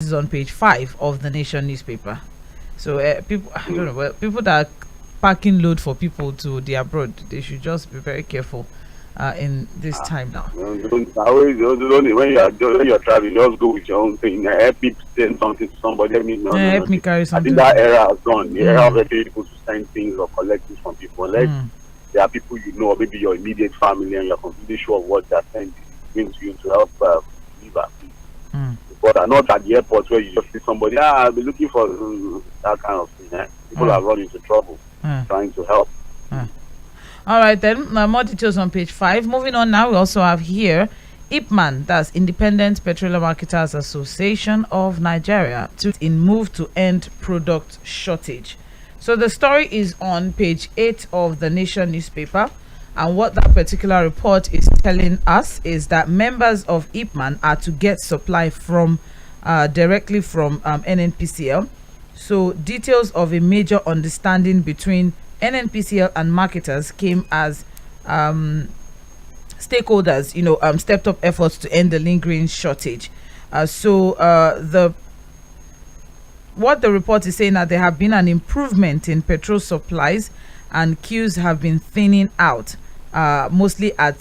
is on page 5 of the Nation newspaper. So people, I don't know, well, people that are packing load for people to the abroad, they should just be very careful in this time now. When you're traveling, just go with your own thing. Help me send something to somebody. I mean, no. Help me carry I think something. that era has gone. The era of Mm, people to send things or collect things from people. Unless mm, there are people you know, or maybe your immediate family, and you're completely sure of what they're sending going to you to help live at peace. mm, But not at the airport where you just see somebody. I'll be looking for that kind of thing. People mm, are running into trouble mm, trying to help. mm. All right, then more details on page 5. Moving on now, we also have here IPMAN, that's Independent Petroleum Marketers Association of Nigeria, to in move to end product shortage. So the story is on page 8 of the Nation newspaper, and what that particular report is telling us is that members of IPMAN are to get supply from directly from NNPCL. So details of a major understanding between NNPCL and marketers came as stakeholders, stepped up efforts to end the lingering shortage. The what the report is saying that there have been an improvement in petrol supplies, and queues have been thinning out, mostly at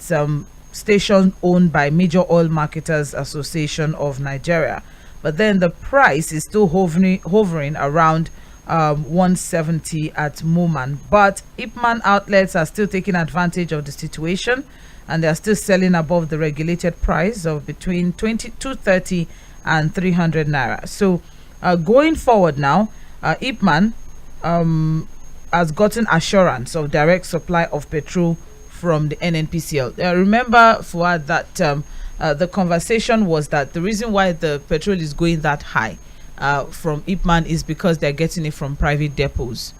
stations owned by Major Oil Marketers Association of Nigeria. But then the price is still hovering around 170 at Moman. But IPMAN outlets are still taking advantage of the situation, and they are still selling above the regulated price of between 230 and 300 naira. So going forward now, IPMAN has gotten assurance of direct supply of petrol from the NNPCL. Remember, Fuad, that the conversation was that the reason why the petrol is going that high from IPMAN is because they're getting it from private depots.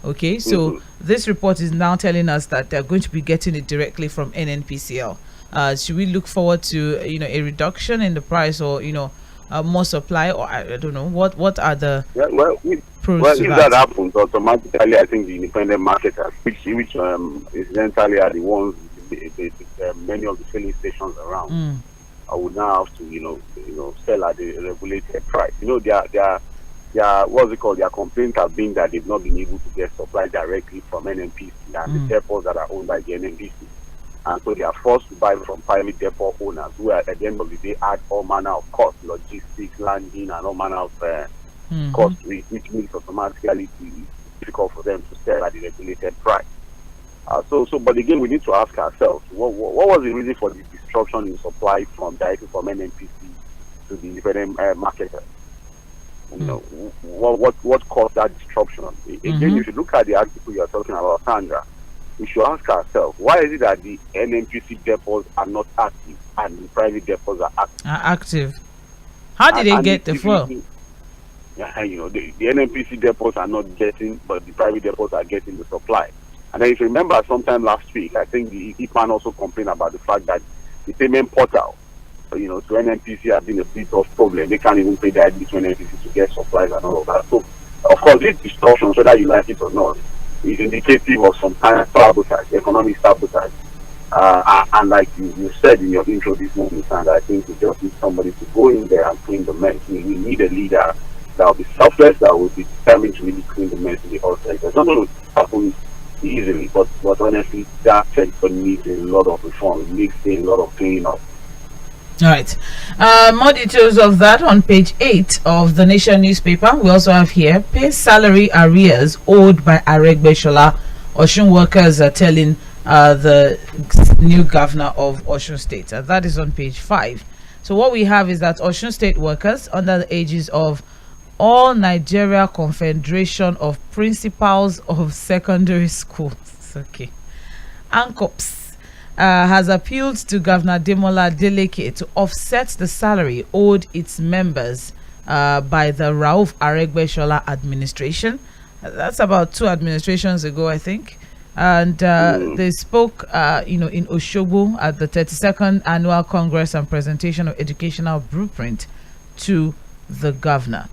Okay, so this report is now telling us that they're going to be getting it directly from NNPCL. Should we look forward to a reduction in the price, or more supply, or I don't know what are the pros to If that? that happens, automatically, I think the independent marketers, which incidentally are the ones, many of the filling stations around, would now have to, sell at the regulated price. Their what's it called? Their complaints have been that they've not been able to get supply directly from NNPC and the depots that are owned by the NNPC. And so they are forced to buy from private depot owners who at the end of the day add all manner of costs, logistics, landing, and all manner of costs, which makes automatically difficult for them to sell at the regulated price. But again, we need to ask ourselves, what was the reason for the disruption in supply directly from NNPC to the independent marketers? What caused that disruption? Again, if you look at the article you're talking about, Sandra, we should ask ourselves, why is it that the NNPC depots are not active and the private depots are active? How did they get the fuel? The NNPC depots are not getting, but the private depots are getting the supply. And then if you remember, sometime last week, I think the IPMAN also complained about the fact that the payment portal, to NNPC has been a bit of problem. They can't even pay the ID to NNPC to get supplies and all of that. So, of course, this distortion, whether you like it or not, is indicative of some kind of sabotage, economic sabotage. And like you said in your intro this morning, and I think we just need somebody to go in there and clean the mess. We need a leader that will be selfless, that will be determined to really clean the mess in the oil sector. It's not going to happen easily, but honestly, that sector needs a lot of reform. It needs a lot of cleaning up. All right. More details of that on page 8 of the Nation newspaper. We also have here pay salary arrears owed by Aregbesola. Osun workers are telling the new governor of Osun State. And that is on page 5. So what we have is that Osun State workers under the aegis of All Nigeria Confederation of Principals of Secondary Schools, okay, ANCOPS, has appealed to Governor Demola Adeleke to offset the salary owed its members by the Rauf Aregbesola administration. That's about 2 administrations ago, I think. And they spoke, in Osogbo at the 32nd Annual Congress and Presentation of Educational Blueprint to the governor.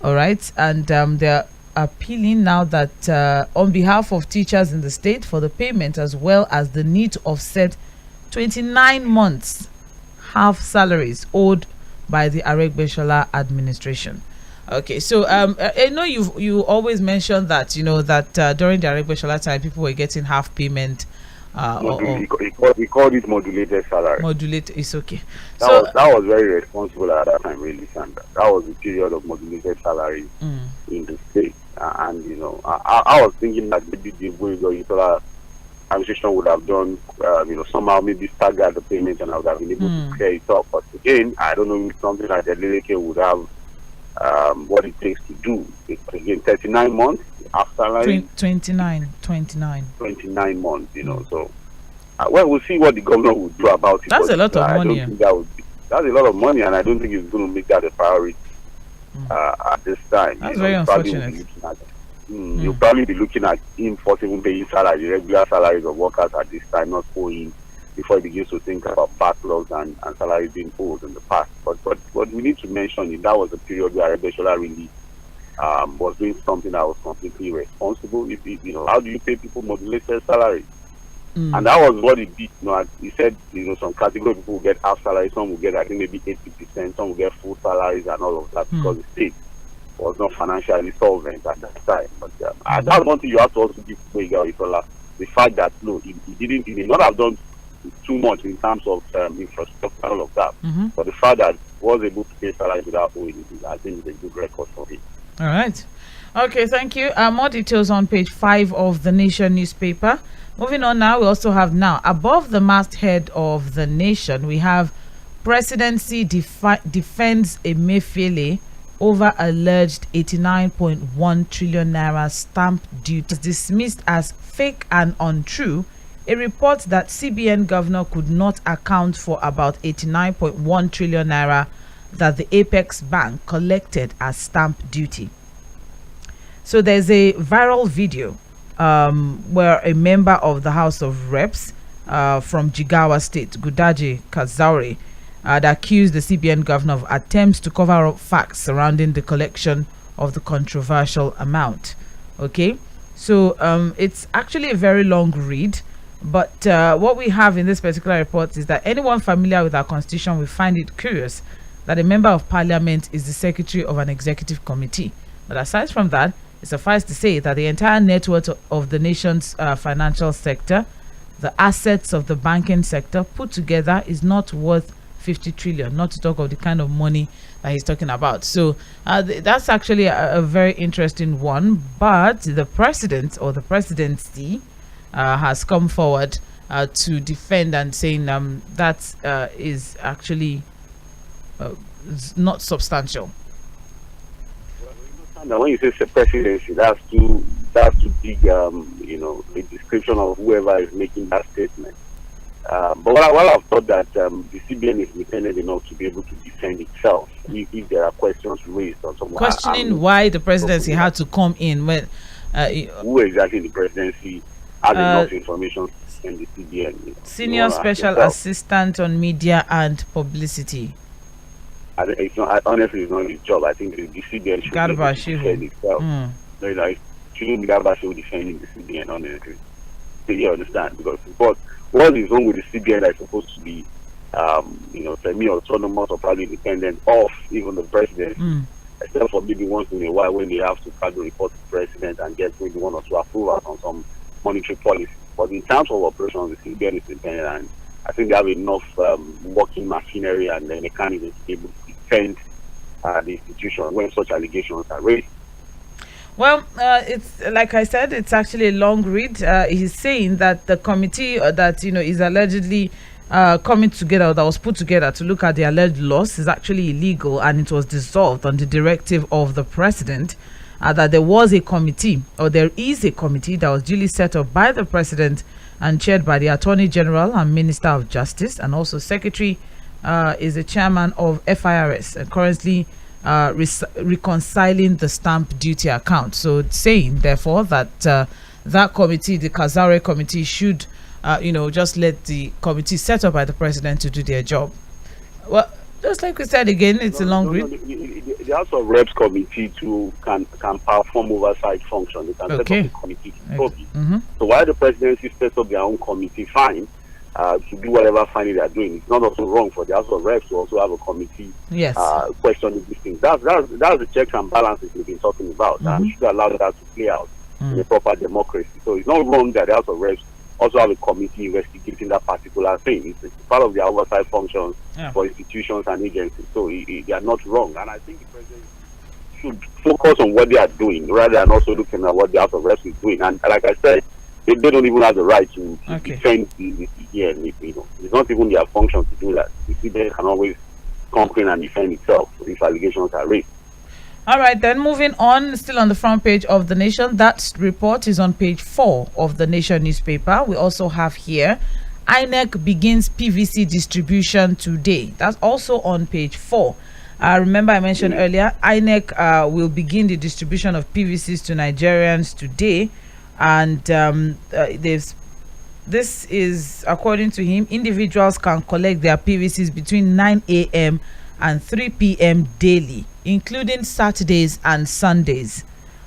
All right. And they're appealing now that on behalf of teachers in the state for the payment, as well as the need to offset 29 months half salaries owed by the Aregbesola administration. Okay, so I know you always mention that that during the Aregbesola time people were getting half payment. He called it modulated salary. Modulate is okay. That was very responsible at that time, really, Sandra. That was the period of modulated salary in the state, and I was thinking that maybe the Oyetola administration would have done, somehow maybe stagger the payment, and I would have been able to clear it up. But again, I don't know if something like the Leleke would have what it takes to do. Again, 39 months after 29 months, so well, we'll see what the governor will do about it. That's a lot of money. That's a lot of money, and I don't think it's going to make that a priority at this time. That's very unfortunate. You'll probably be looking at him forcing paying salary, regular salaries of workers at this time, not owing, before he begins to think about backlogs and salaries being owed in the past. But we need to mention that was a period where Aregbesola really was doing something that was completely responsible. How do you pay people modulated salary? And that was what he did. He said, some category of people will get half salary, some will get, I think, maybe 80%, some will get full salaries and all of that, because the state was not financially solvent at that time. But that's one thing you have to also give Oyetola, the fact that he did not have done too much in terms of infrastructure and all of that. But the fact that he was able to pay salaries without owing it, I think, is a good record for him. All right. Okay, thank you. More details on page 5 of the Nation newspaper. Moving on now, we also have above the masthead of the Nation, we have presidency defends Emefiele over alleged 89.1 trillion naira stamp duty, dismissed as fake and untrue. A report that CBN governor could not account for about 89.1 trillion naira that the Apex Bank collected as stamp duty. So there's a viral video where a member of the House of Reps from Jigawa State, Gudaji Kazaure, that accused the CBN governor of attempts to cover up facts surrounding the collection of the controversial amount. Okay, so it's actually a very long read, but what we have in this particular report is that anyone familiar with our constitution will find it curious that a member of parliament is the secretary of an executive committee. But aside from that, it suffices to say that the entire net worth of the nation's financial sector, the assets of the banking sector put together, is not worth 50 trillion, not to talk of the kind of money that he's talking about. So that's actually a very interesting one. But the president or the presidency has come forward to defend and saying that is actually not substantial. Now, when you say presidency, that's too big, the description of whoever is making that statement. But while I've thought that the CBN is independent enough to be able to defend itself if there are questions raised on someone. Questioning why the presidency had to come in when... who exactly the presidency has enough information to defend the CBN? Senior Special Assistant on Media and Publicity. It's not, honestly, it's not his job. I think the CBN should defend itself. It shouldn't be Garba defending the CBN, honestly. So you understand? Because what is wrong with the CBN that is supposed to be, semi-autonomous or probably independent of even the president, except for maybe once in a while when they have to try to report to the president and get maybe one or two approvals on some monetary policy. But in terms of operations, the CBN is independent, and I think they have enough working machinery and the mechanisms to be able to defend the institution when such allegations are raised. Well, it's like I said, it's actually a long read. He's saying that the committee that is allegedly coming together, that was put together to look at the alleged loss, is actually illegal, and it was dissolved on the directive of the president. That there was a committee, or there is a committee that was duly set up by the president and chaired by the Attorney General and Minister of Justice, and also Secretary is the chairman of FIRS, and currently reconciling the stamp duty account. So it's saying, therefore, that that committee, the Kazaure committee, should just let the committee set up by the president to do their job. Well, just like we said again, it's a long read. The House of Reps committee too can perform oversight function. They can set up a committee to So while the presidency sets up their own committee, fine. to do whatever finding they are doing. It's not also wrong for the House of Reps to also have a committee Yes. questioning these things. That's the checks and balances we've been talking about. And we should allow that to play out in a proper democracy. So it's not wrong that the House of Reps also have a committee investigating that particular thing. It's part of their oversight functions for institutions and agencies. So they are not wrong. And I think the president should focus on what they are doing rather than also looking at what the House of Reps is doing. And like I said, they don't even have the right to defend the it's not even their function to do that. The CBN can always complain and defend itself if allegations are raised. All right, then moving on, still on the front page of The Nation. That report is on page 4 of The Nation newspaper. We also have here, INEC begins PVC distribution today. That's also on page 4. Remember I mentioned earlier, INEC will begin the distribution of PVCs to Nigerians today. And this is, according to him, individuals can collect their PVCs between 9 a.m. and 3 p.m. daily, including Saturdays and Sundays.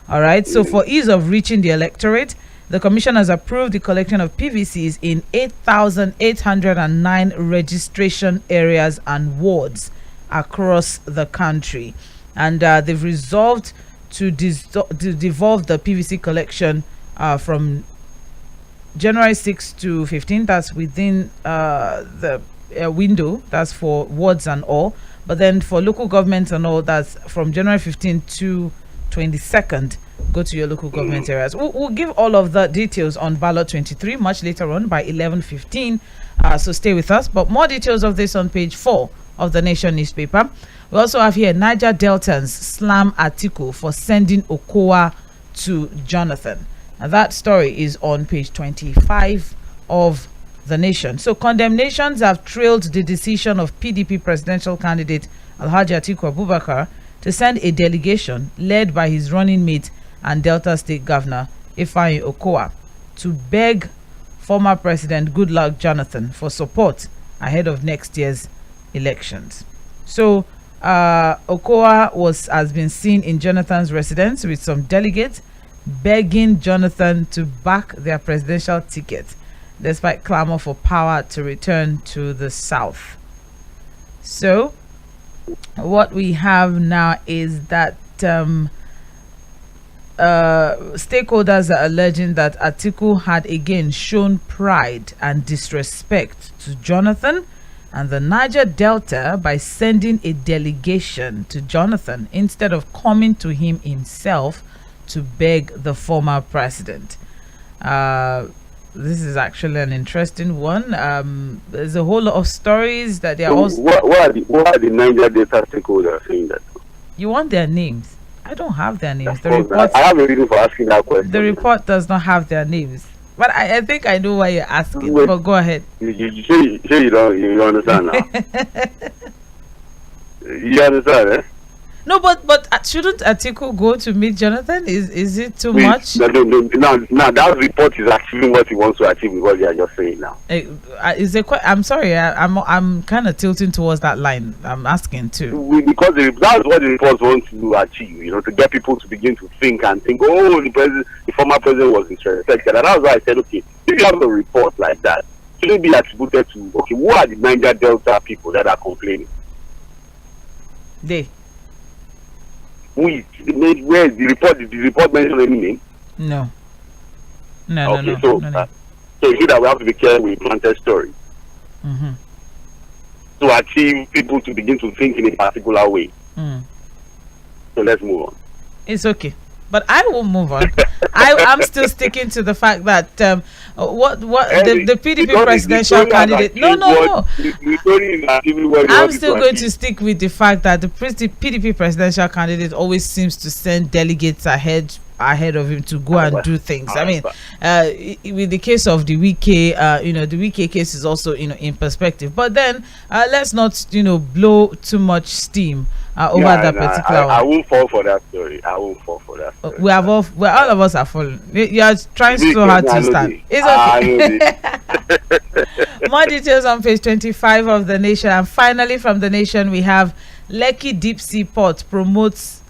All right. So for ease of reaching the electorate, the commission has approved the collection of PVCs in 8,809 registration areas and wards across the country. And they've resolved to devolve the PVC collection from January 6 to 15. That's within the window. That's for wards and all. But then for local governments and all, that's from January 15 to 22nd. Go to your local government areas. We'll give all of the details on ballot 23 much later on by 11:15. So stay with us. But more details of this on page 4 of The Nation newspaper. We also have here Niger Deltans slam Atiku for sending Okowa to Jonathan. And that story is on page 25 of The Nation. So condemnations have trailed the decision of PDP presidential candidate Alhaji Atiku Abubakar to send a delegation led by his running mate and Delta State Governor Ifeanyi Okowa to beg former President Goodluck Jonathan for support ahead of next year's elections. So Okowa has been seen in Jonathan's residence with some delegates begging Jonathan to back their presidential ticket despite clamor for power to return to the South. So what we have now is that stakeholders are alleging that Atiku had again shown pride and disrespect to Jonathan and the Niger Delta by sending a delegation to Jonathan instead of coming to him himself to beg the former president. This is actually an interesting one. There's a whole lot of stories that they are also... What are the Niger Delta stakeholders saying that? You want their names? I don't have their names. I have a reason for asking that question. The report does not have their names. But I think I know why you're asking. Wait, but go ahead. You understand now? You understand, eh? No, but shouldn't Atiku go to meet Jonathan? Is it too much? No, that report is actually what he wants to achieve with what you are just saying now. I'm sorry, I'm kind of tilting towards that line. I'm asking too. Because that's what the report wants to achieve, to get people to begin to think, oh, the former president was disrespected. And that's why I said, okay, if you have a report like that, should it be attributed to, okay, who are the Niger Delta people that are complaining? Where is the report? Did the report mention any name? No. Okay, so you see that we have to be careful with planted story to achieve people to begin to think in a particular way. So let's move on. It's okay, but I will move on. I'm still sticking to the fact that the PDP presidential candidate. No. I'm still going to stick with the fact that the PDP presidential candidate always seems to send delegates ahead of him to go and do things. I mean, with the case of the Wike, the Wike case is also in perspective. But then let's not blow too much steam over that particular one. I won't fall for that story. All of us are falling. You are trying so hard to stand. It's okay. More details on page 25 of The Nation. And finally, from The Nation, we have Lekki Deep Sea Port promoters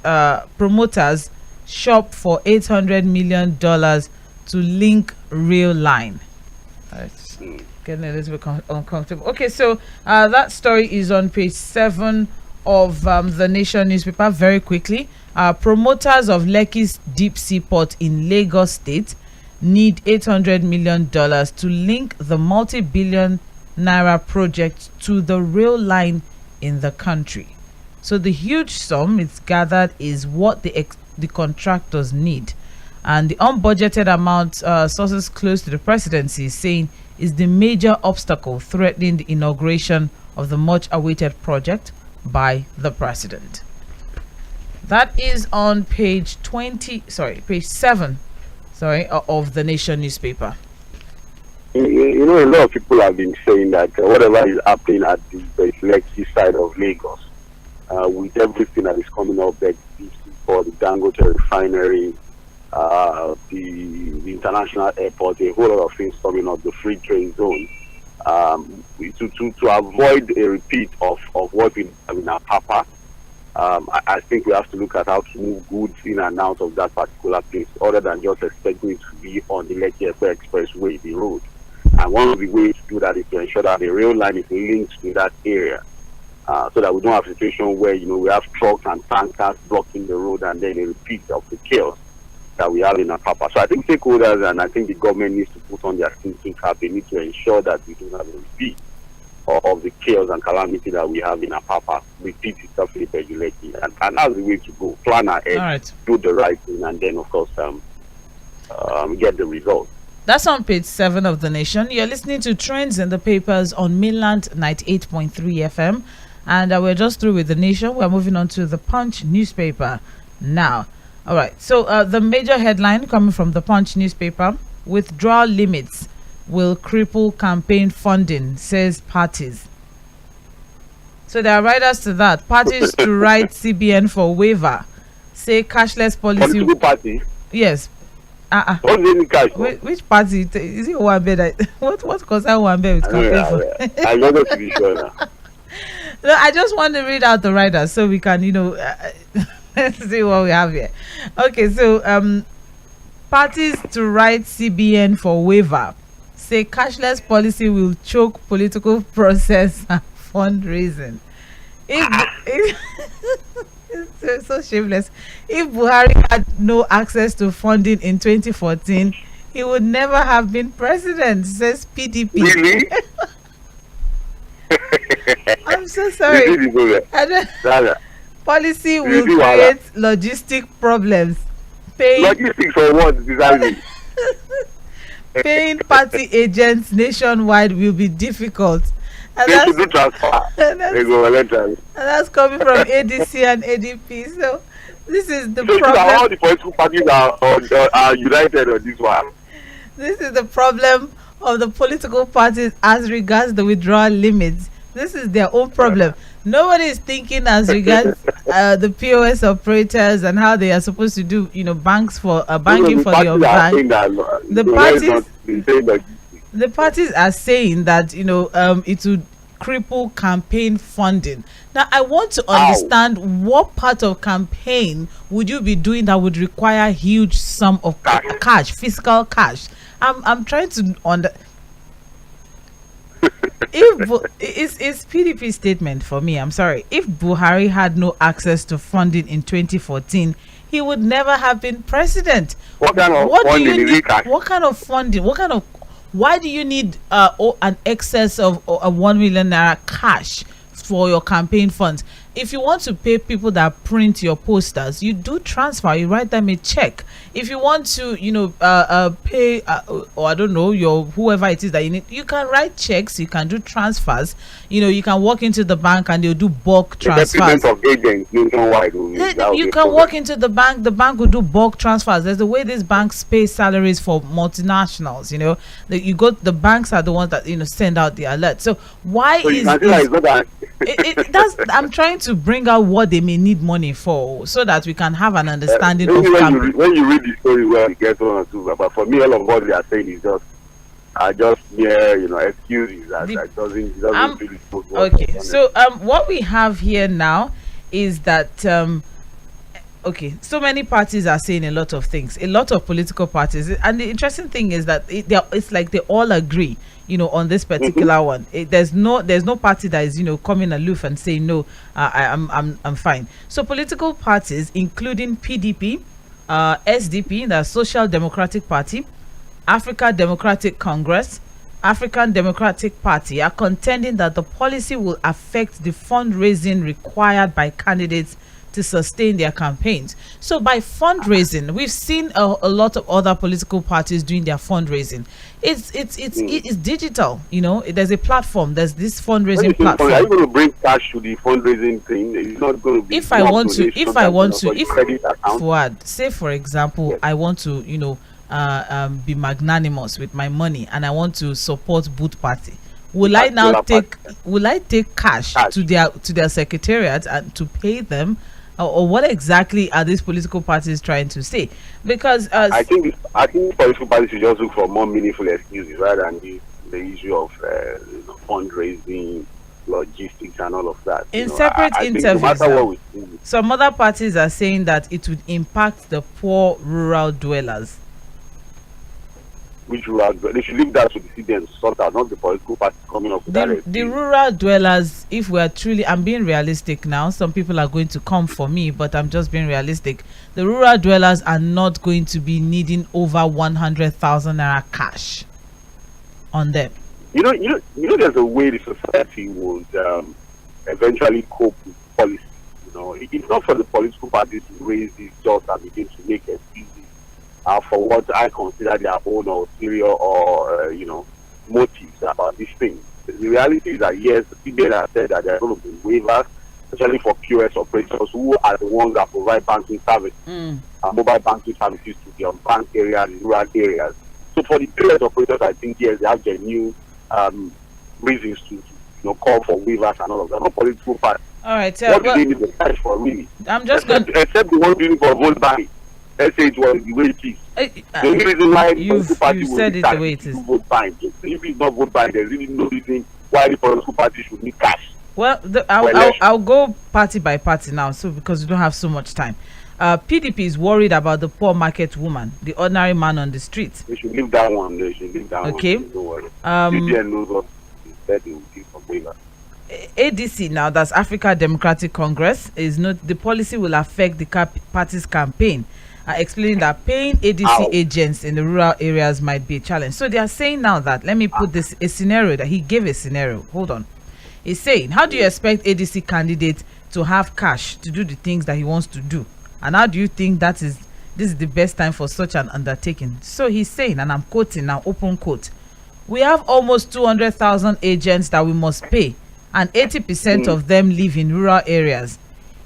shop for $800 million to link rail line. Getting a little bit uncomfortable. Okay, so that story is on page 7 of the Nation newspaper. Very quickly, promoters of Lekki's deep sea port in Lagos State need $800 million to link the multi-billion naira project to the rail line in the country. So the huge sum it's gathered is what the contractors need, and the unbudgeted amount, sources close to the presidency saying, is the major obstacle threatening the inauguration of the much-awaited project by the president. That is on page 7, of the Nation newspaper. You know, a lot of people have been saying that whatever is happening at the Lekki side of Lagos, with everything that is coming up there, for the Dangote refinery, the international airport, a whole lot of things coming up, the free trade zone, to avoid a repeat of what we have in Apapa. I think we have to look at how to move goods in and out of that particular place, other than just expecting it to be on the Lekki Expressway, the road. And one of the ways to do that is to ensure that the rail line is linked to that area, so that we don't have a situation where, you know, we have trucks and tankers blocking the road and then a repeat of the chaos that we have in Apapa. So I think stakeholders and I think the government needs to put on their thinking cap. They need to ensure that we don't have a repeat of the chaos and calamity that we have in Apapa repeat itself in Lekki. And that's the way to go. Plan ahead, Right. Do the right thing, and then of course get the result. That's on page 7 of the Nation. You're listening to Trends in the Papers on Mainland 98.3 FM. And we're just through with the Nation. We're moving on to the Punch newspaper now. All right. So the major headline coming from the Punch newspaper: withdrawal limits will cripple campaign funding, says parties. So there are riders to that. Parties to write CBN for waiver, say cashless policy. Political party? Yes. What's the cash? Which party? Is it Wambe? What concern Wambe with campaign for? I'm not going to be sure now. No, I just want to read out the riders so we can, let's see what we have here. Okay, so parties to write CBN for waiver, say cashless policy will choke political process and fundraising. It's so shameless. If Buhari had no access to funding in 2014, he would never have been president, says PDP. Really? I'm so sorry. Policy will create logistic problems. Logistics for what? Exactly. Paying party agents nationwide will be difficult. And they should do transfer. and that's coming from ADC and ADP. So this is the so problem. All the political parties are united on this one. This is the problem of the political parties as regards the withdrawal limits. This is their own problem. Nobody is thinking as regards the POS operators and how they are supposed to do, banks for banking for the bank. The parties are saying that it would cripple campaign funding. Now I want to understand what part of campaign would you be doing that would require huge sum of cash, fiscal cash. I'm trying to it's PDP statement for me. I'm sorry. If Buhari had no access to funding in 2014, he would never have been president. What kind of funding is it? What kind of funding? Why do you need an excess of a 1 million naira cash for your campaign funds? If you want to pay people that print your posters, you do transfer. You write them a check. If you want to, pay, or I don't know, your whoever it is that you need, you can write checks. You can do transfers. You can walk into the bank and they'll do bulk transfers. The of agents nationwide. You can walk into the bank. The bank will do bulk transfers. There's the way these banks pay salaries for multinationals. The banks are the ones that send out the alert. So why I'm trying to bring out what they may need money for, so that we can have an understanding of when you read the story, well, you get one or two. But for me, all of what they are saying is just mere, excuses that doesn't really put. Okay, so what we have here now is that okay, so many parties are saying a lot of things, a lot of political parties, and the interesting thing is that it's like they all agree, on this particular one. There's no party that is, coming aloof and saying no. I'm fine. So political parties, including PDP, SDP, the Social Democratic Party, Africa Democratic Congress, African Democratic Party, are contending that the policy will affect the fundraising required by candidates to sustain their campaigns. So by fundraising, we've seen a lot of other political parties doing their fundraising. It's digital, there's a platform, there's this fundraising platform. Are you going to bring cash to the fundraising thing? It's not going to be if I want to Fuad, say for example, yes, I want to be magnanimous with my money and I want to support both party. Will I take cash to their secretariat and to pay them, or what exactly are these political parties trying to say? Because I think political parties should just look for more meaningful excuses rather than the issue of fundraising, logistics, and all of that. In separate interviews, some other parties are saying that it would impact the poor rural dwellers. Which rural dwellers? They should leave that to the citizens to sort out, not the political parties coming up with that. The rural dwellers, if we are truly, I'm being realistic now, some people are going to come for me, but I'm just being realistic. The rural dwellers are not going to be needing over 100,000 naira cash on them. There's a way the society would eventually cope with policy. It's not for the political parties to raise these jobs and begin to make excuses for what I consider their own ulterior or motives about this thing. The reality is that yes, the people have said that there are going to be waivers, especially for POS operators who are the ones that provide banking services, mobile banking services to the unbanked areas, rural areas. So for the POS operators, I think yes, they have genuine reasons to call for waivers and all of that. Not political parties. All right. What do they need the cash for really? I'm just except the one doing for vote buying. Let's say it was the way it is. The only reason why you said it the way it is. Vote buying. If it's not vote buying, there's really no reason why the political party should need cash. Well, I'll go party by party now, so because we don't have so much time. PDP is worried about the poor market woman, the ordinary man on the street. They should leave that one. Okay. Don't worry. knows what they will give for waiver. ADC now, that's Africa Democratic Congress, the policy will affect the party's campaign, explaining that paying ADC agents in the rural areas might be a challenge. So they are saying now that, let me put this, a scenario that he gave a scenario. Hold on. He's saying, how do you expect ADC candidates to have cash to do the things that he wants to do? And how do you think this is the best time for such an undertaking? So he's saying, and I'm quoting now, open quote, we have almost 200,000 agents that we must pay, and 80% of them live in rural areas.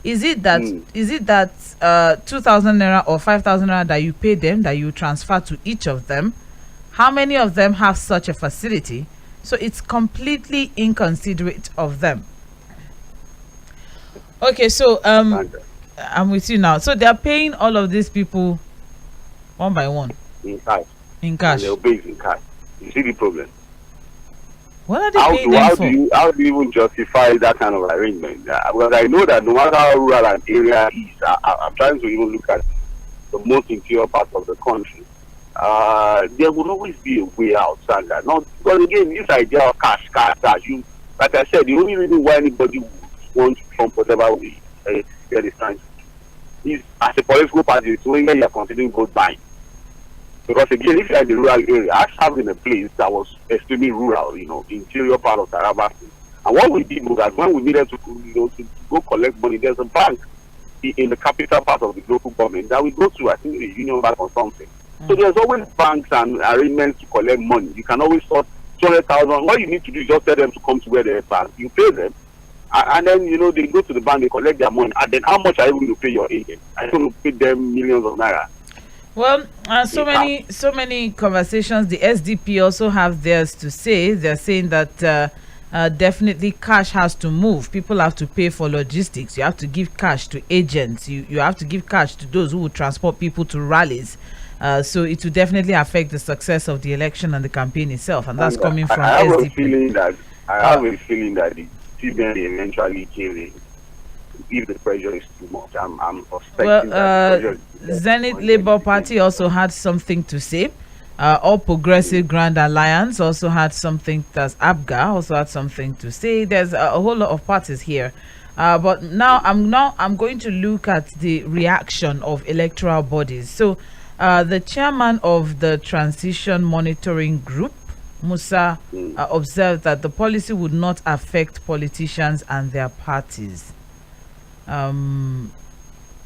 Is it that 2,000 naira or 5,000 naira that you pay them, that you transfer to each of them? How many of them have such a facility? So it's completely inconsiderate of them. Okay, so I'm with you now. So they're paying all of these people one by one in cash. And they'll pay in cash. You see the problem? What are they paying them for? How do you even justify that kind of arrangement? Because I know that no matter how rural an area is, I'm trying to even look at the most interior part of the country. There will always be a way out, Sandra. Not because again, this idea of cash. You, like I said, the only reason why anybody would want to Trump whatever way get is trying to do is as a political party, it's only when you're considering vote buying. Because again, if you're in the rural area, I have in a place that was extremely rural, interior part of Taraba. And what we did was that when we needed to go collect money, there's a bank in the capital part of the local government that we go to, I think, the Union Bank or something. So there's always banks and arrangements to collect money. You can always sort 200,000. What you need to do is just tell them to come to where they bank. You pay them, and then they go to the bank, they collect their money. And then how much are you going to pay your agent? Are you going to pay them millions of naira? Well, so many conversations. The SDP also have theirs to say. They're saying that definitely cash has to move. People have to pay for logistics. You have to give cash to agents. You have to give cash to those who will transport people to rallies. So it will definitely affect the success of the election and the campaign itself. And that's coming from SDP. I have a feeling that the CBN eventually gave if the pressure is too much. I'm Well, suspecting that the pressure is Zenith Labour Party also had something to say. All Progressive Grand Alliance also had something. That's ABGA also had something to say. There's a whole lot of parties here. But now I'm going to look at the reaction of electoral bodies. So, the chairman of the Transition Monitoring Group, Musa, observed that the policy would not affect politicians and their parties.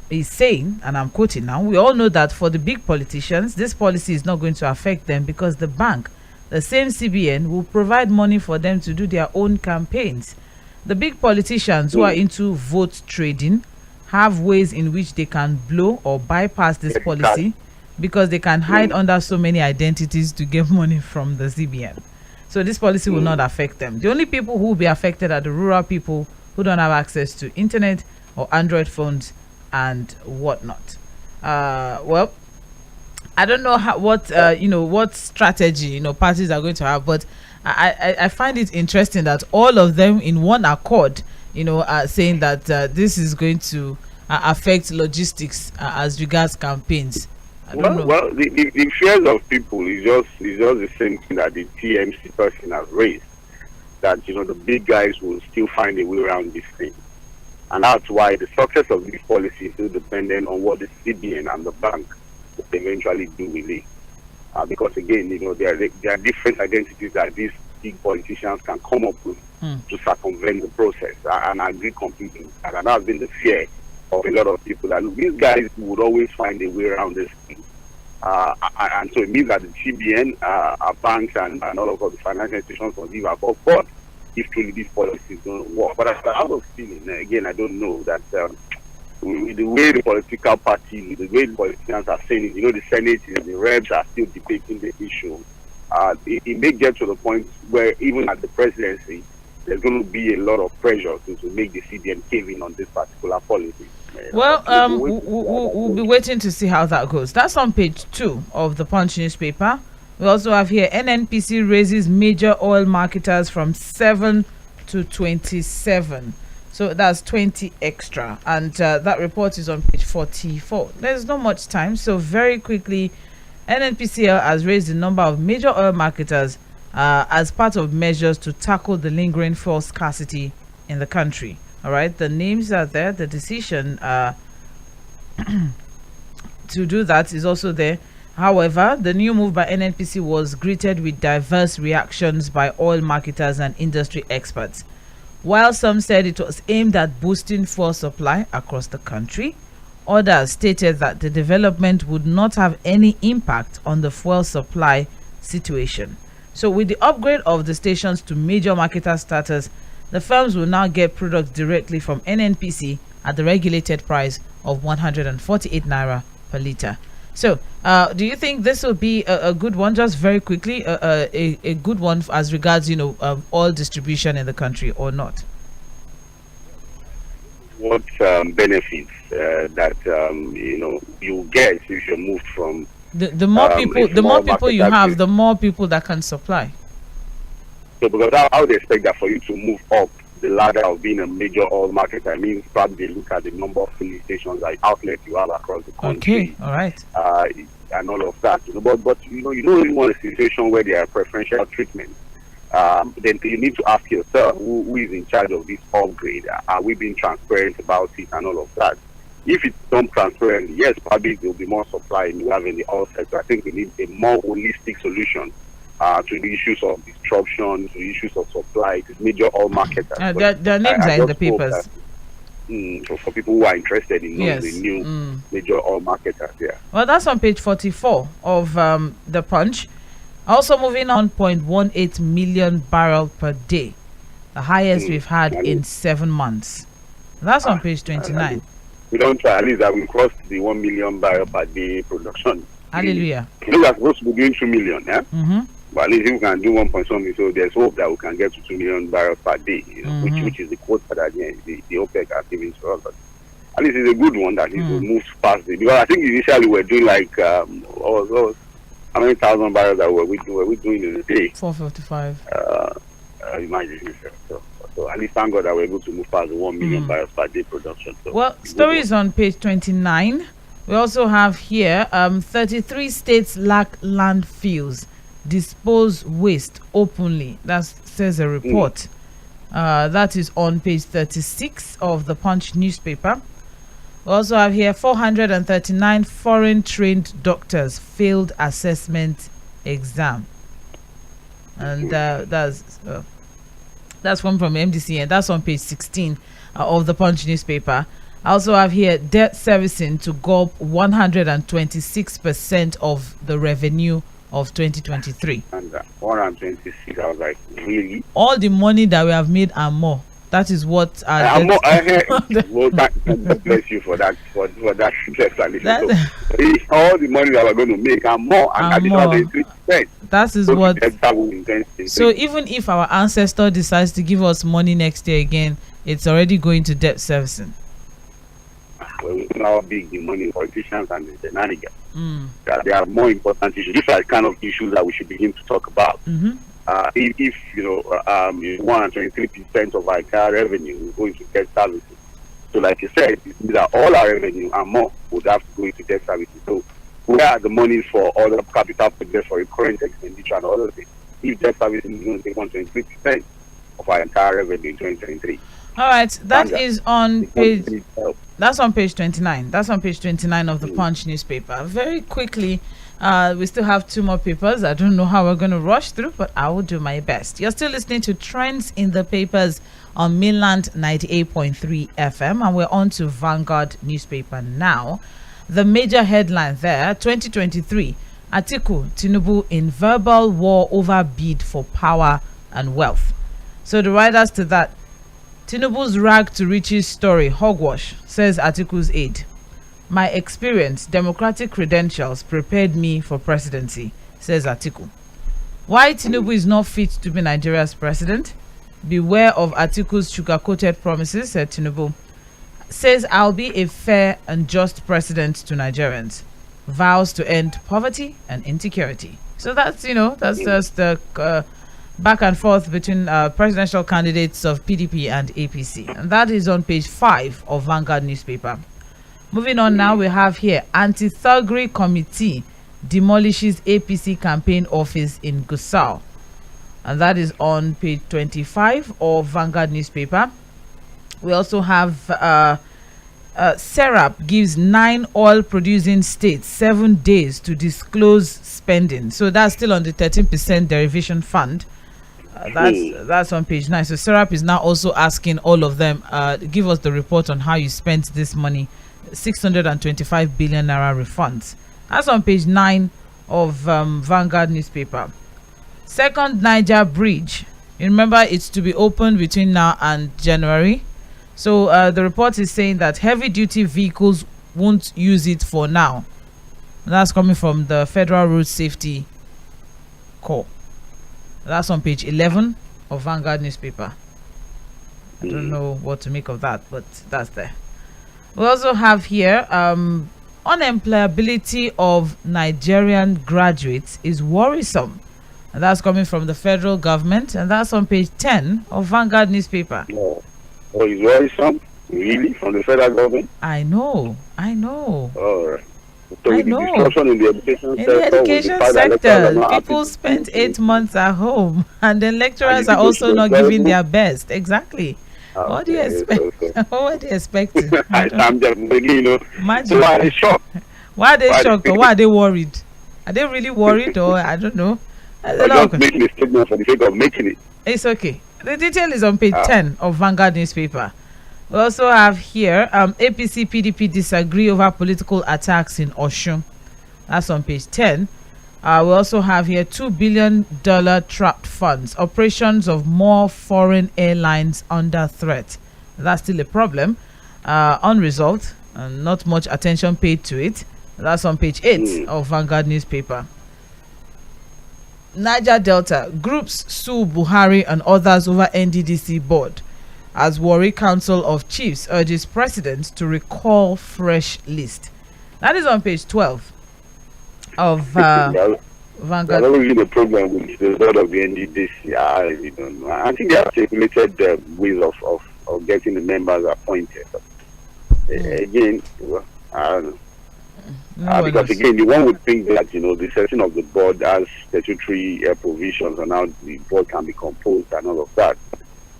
He's saying, and I'm quoting now, we all know that for the big politicians, this policy is not going to affect them because the bank, the same CBN, will provide money for them to do their own campaigns. The big politicians who are into vote trading have ways in which they can blow or bypass this policy because they can hide under so many identities to get money from the CBN. So this policy will not affect them. The only people who will be affected are the rural people who don't have access to internet or Android phones and whatnot. Well, I don't know what strategy parties are going to have, but I find it interesting that all of them in one accord are saying that this is going to affect logistics as regards campaigns. I don't know. Well, the fears of people is just the same thing that the TMC person has raised, that the big guys will still find a way around this thing. And that's why the success of this policy is still dependent on what the CBN and the bank will eventually do with it. Because again, there are different identities that these big politicians can come up with to circumvent the process. And I agree completely. And that's been the fear of a lot of people, that these guys would always find a way around this thing. And so it means that the CBN, our banks, and all of the financial institutions will give up. But if truly these policies don't work. But as I was feeling, again, I don't know that the way the political parties, the way the politicians are saying it, the Senate and the reps are still debating the issue. It may get to the point where even at the presidency, there's going to be a lot of pressure to make the CBN cave in on this particular policy. Well, we'll be waiting to see how that goes. That's on page 2 of the Punch newspaper. We also have here NNPC raises major oil marketers from 7 to 27. So that's 20 extra. And that report is on page 44. There's not much time. So very quickly, NNPCL has raised the number of major oil marketers as part of measures to tackle the lingering fuel scarcity in the country. All right. The names are there. The decision to do that is also there. However, the new move by NNPC was greeted with diverse reactions by oil marketers and industry experts. While some said it was aimed at boosting fuel supply across the country, others stated that the development would not have any impact on the fuel supply situation. So with the upgrade of the stations to major marketer status, the firms will now get products directly from NNPC at the regulated price of 148 naira per litre. So, do you think this will be a good one? Just very quickly, a good one as regards, oil distribution in the country or not? What benefits that you get if you move from the more people you have, the more people that can supply. So, because I would expect that for you to move up the ladder of being a major oil market, I mean, probably look at the number of filling stations, like outlets you have across the country. Okay, all right. And all of that. But you don't really want a situation where there are preferential treatment. Then you need to ask yourself who is in charge of this upgrade. Are we being transparent about it and all of that? If it's done transparently, yes, probably there will be more supply in the oil sector. I think we need a more holistic solution to the issues of disruption, to the issues of supply, to major oil marketers. Their names are in the papers. For people who are interested in the new major oil marketers, yeah. Well, that's on page 44 of the Punch. Also moving on, 0.18 million barrel per day, the highest we've had in 7 months. That's on page 29. We don't try, at least that we crossed the 1 million barrel per day production. Hallelujah. You know, we're supposed to be doing 2 million, yeah? Mm-hmm. But at least if we can do 1 point something, so there's hope that we can get to 2 million barrels per day, which is the quota that the OPEC are giving to us. But at least it's a good one that it will move past it. Because I think initially we're doing like, how many thousand barrels that were we doing in a day? 455. Imagine yourself. So, So at least thank God that we're able to move past the 1 million barrels per day production. So well, story is on page 29. We also have here 33 states lack landfills, dispose waste openly. That says a report. That is on page 36 of the Punch newspaper. We also have here 439 foreign trained doctors failed assessment exam. And that's one from MDC, and that's on page 16 of the Punch newspaper. I also have here debt servicing to gulp 126% of the revenue of 2023. And 126, I was like, really? All the money that we have made and more. That is what well, bless you for that that explanation. So, it's all the money that we're going to make and more, and additional 3%. That is what. So even if our ancestor decides to give us money next year again, it's already going to debt servicing. Well, we know how big the money politicians and the shenanigans. There are more important issues. These are the kind of issues that we should begin to talk about. If 123% of our entire revenue is going to debt services, so like you said, these are all our revenue and more would have to go into debt services. So where are the monies for other capital projects for current expenditure and other things? If debt services is going to take 123% of our entire revenue in 2023. All right, that's on page 29. That's on page 29 of the Punch newspaper. Very quickly, we still have 2 more papers. I don't know how we're going to rush through, but I will do my best. You're still listening to Trends in the Papers on Mainland 98.3 FM, and we're on to Vanguard newspaper now. The major headline there, 2023, Atiku Tinubu in verbal war over bid for power and wealth. So the writers to that, Tinubu's rag to riches story, hogwash, says Atiku's aide. My experience, democratic credentials prepared me for presidency, says Atiku. Why Tinubu is not fit to be Nigeria's president? Beware of Atiku's sugar-coated promises, said Tinubu. Says I'll be a fair and just president to Nigerians. Vows to end poverty and insecurity. So that's just the back and forth between presidential candidates of PDP and APC. And that is on page 5 of Vanguard newspaper. Moving on now, we have here anti-thuggery committee demolishes APC campaign office in Gusau. And that is on page 25 of Vanguard newspaper. We also have Serap gives 9 oil-producing states 7 days to disclose spending. So that's still on the 13% derivation fund. That's on page 9. So Serap is now also asking all of them, give us the report on how you spent this money, 625 billion naira refunds. That's on page 9 of Vanguard newspaper. Second Niger bridge. You remember it's to be opened between now and January. So the report is saying that heavy duty vehicles won't use it for now. That's coming from the Federal Road Safety Corps. That's on page 11 of Vanguard newspaper. I don't know what to make of that, but that's there. We also have here unemployability of Nigerian graduates is worrisome. And that's coming from the federal government, and that's on page 10 of Vanguard newspaper. Oh, it's worrisome? Really? From the federal government? I know. All right. So I with know. the disruption in the education sector, people spent 8 months at home, and then lecturers are also not giving their best. Exactly. What do you expect? What do you expect? I'm just beginning, Imagine. So why are they shocked? Why are they shocked, or why are they worried? Are they really worried, or I don't know? Just making a statement for the sake of making it. It's okay. The detail is on page 10 of Vanguard newspaper. We also have here APC PDP disagree over political attacks in Osun. That's on page 10. We also have here $2 billion trapped funds. Operations of more foreign airlines under threat. That's still a problem. Unresolved. Not much attention paid to it. That's on page 8 of Vanguard newspaper. Niger Delta groups sue Buhari and others over NDDC board as Warri Council of Chiefs urges president to recall fresh list. That is on page 12 of Vanguard. There's always been a problem with the result of the NDDC. I really don't know. I think they have circulated ways of getting the members appointed. Again, well, I don't know. Because again, the one would think that the setting of the board has statutory provisions on how the board can be composed and all of that.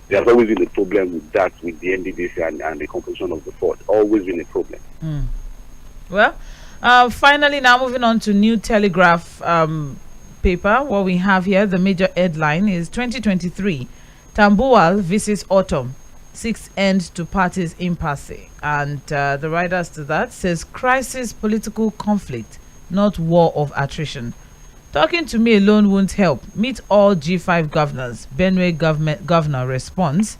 There's always been a problem with that, with the NDDC and the composition of the board. Always been a problem. Well, finally, now moving on to New Telegraph paper. What we have here, the major headline is 2023 Tambuwal visits autumn. 6 end to parties impasse, and the writers to that says crisis political conflict, not war of attrition. Talking to me alone won't help. Meet all G5 governors. Benue governor responds.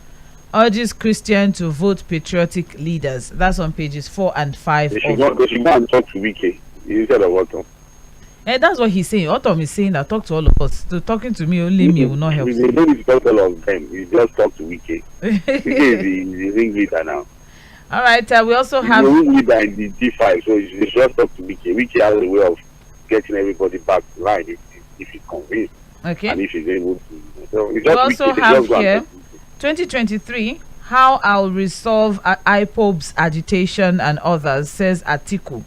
Urges Christian to vote patriotic leaders. That's on pages 4 and 5. They should go and talk to Wike instead of Autumn. That's what he's saying. Autumn is saying that talk to all of us. So talking to me only me will not help. We don't need to talk to all of them. We just talk to Wike. Wike is the ring leader now. All right. We also have the ring leader in the G5, so you should just talk to Wike. Wike has a way of getting everybody back to line if he's convinced. Okay. And if he's able to. So we also have here 2023 how I'll resolve IPOB's agitation and others, says Atiku.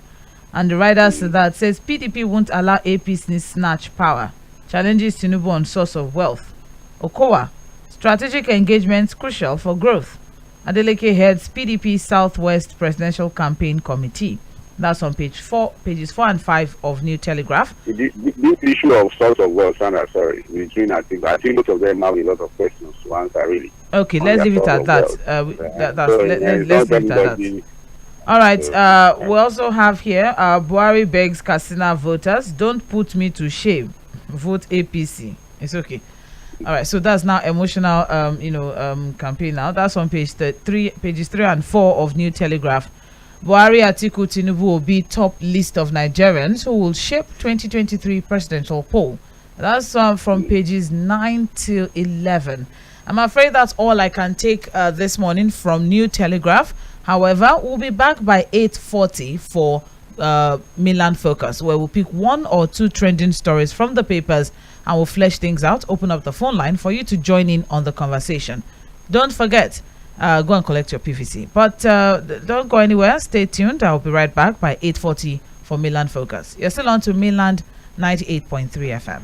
And the writer to that says PDP won't allow APC snatch power. Challenges Tinubu on source of wealth. Okowa, strategic engagements crucial for growth. Adeleke heads PDP Southwest Presidential Campaign Committee. That's on pages 4 and 5 of New Telegraph. This issue of source of wealth, Sandra, sorry, between I think both of them have a lot of questions to answer, really. Okay, let's leave it at that. Let's leave it at that. All right. We also have here Buhari begs Katsina voters, don't put me to shame. Vote APC. It's okay. All right. So that's now emotional, campaign. Now that's on pages 3 and 4 of New Telegraph. Buhari Atiku Tinubu will be top list of Nigerians who will shape 2023 presidential poll. That's from pages 9 till 11. I'm afraid that's all I can take this morning from New Telegraph. However, we'll be back by 8:40 for Mainland Focus, where we'll pick 1 or 2 trending stories from the papers and we'll flesh things out, open up the phone line for you to join in on the conversation. Don't forget, go and collect your PVC. But don't go anywhere. Stay tuned. I'll be right back by 8:40 for Mainland Focus. You're still on to Mainland 98.3 FM.